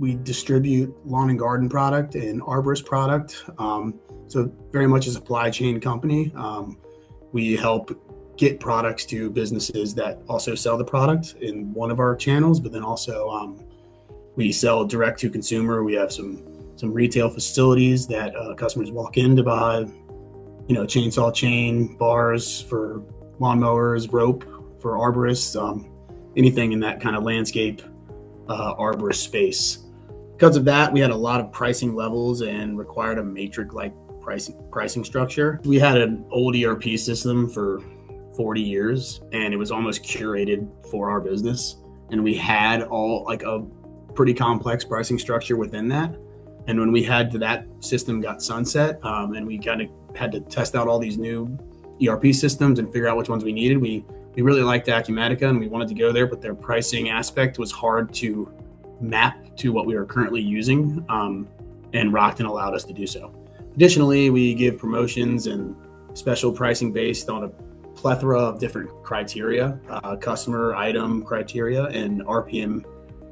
We distribute lawn and garden product and arborist product. So very much a supply chain company. We help get products to businesses that also sell the product in one of our channels, but then also we sell direct to consumer. We have some retail facilities that customers walk in to buy, chainsaw chain, bars for lawnmowers, rope for arborists, anything in that kind of landscape arborist space. Because of that, we had a lot of pricing levels and required a matrix-like pricing structure. We had an old ERP system for 40 years, and it was almost curated for our business. And we had all like a pretty complex pricing structure within that. And when that system got sunset, and we kind of had to test out all these new ERP systems and figure out which ones we needed, we really liked Acumatica and we wanted to go there, but their pricing aspect was hard to map to what we were currently using, and Rockton allowed us to do so. Additionally, we give promotions and special pricing based on a plethora of different criteria, customer item criteria, and RPM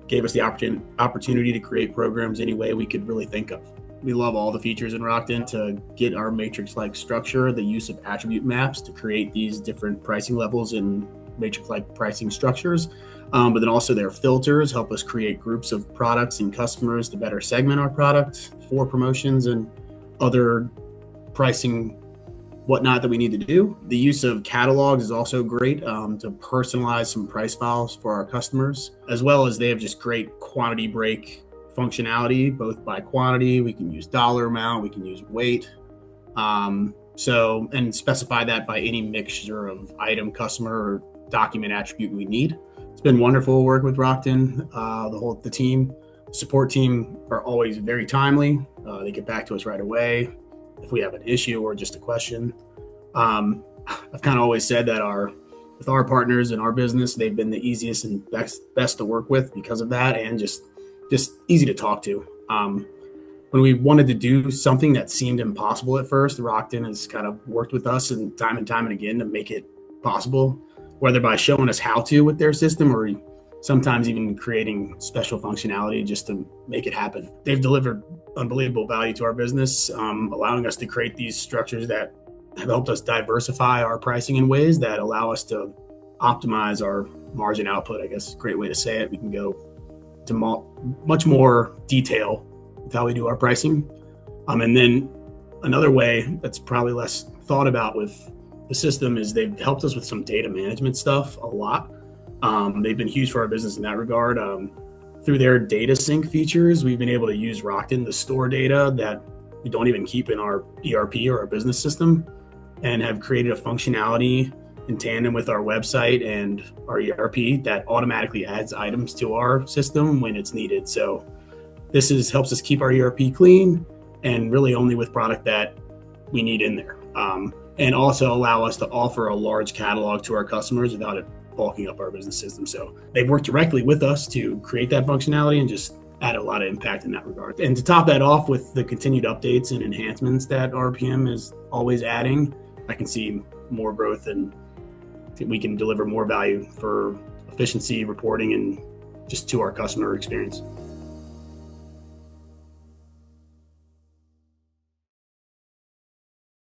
gave us the opportunity to create programs any way we could really think of. We love all the features in Rockton to get our matrix-like structure, the use of attribute maps to create these different pricing levels in matrix-like pricing structures. But then also their filters help us create groups of products and customers to better segment our product for promotions and other pricing whatnot that we need to do. The use of catalogs is also great to personalize some price files for our customers, as well as they have just great quantity break functionality, both by quantity. We can use dollar amount, we can use weight, and specify that by any mixture of item, customer, or document attribute we need. It's been wonderful work with Rockton. The team, the support team are always very timely. They get back to us right away if we have an issue or just a question. I've kind of always said that with our partners in our business, they've been the easiest and best to work with because of that, and just easy to talk to. When we wanted to do something that seemed impossible at first, Rockton has kind of worked with us and time and again to make it possible, whether by showing us how to with their system or sometimes even creating special functionality just to make it happen. They've delivered unbelievable value to our business, allowing us to create these structures that have helped us diversify our pricing in ways that allow us to optimize our margin output, I guess is a great way to say it. We can go to much more detail with how we do our pricing. And then another way that's probably less thought about with the system is they've helped us with some data management stuff a lot. They've been huge for our business in that regard. Through their data sync features, we've been able to use Rockton to store data that we don't even keep in our ERP or our business system, and have created a functionality in tandem with our website and our ERP that automatically adds items to our system when it's needed. So this helps us keep our ERP clean and really only with product that we need in there. And also allow us to offer a large catalog to our customers without it bulking up our business system. So they've worked directly with us to create that functionality and just add a lot of impact in that regard. And to top that off with the continued updates and enhancements that RPM is always adding, I can see more growth and we can deliver more value for efficiency, reporting, and just to our customer experience.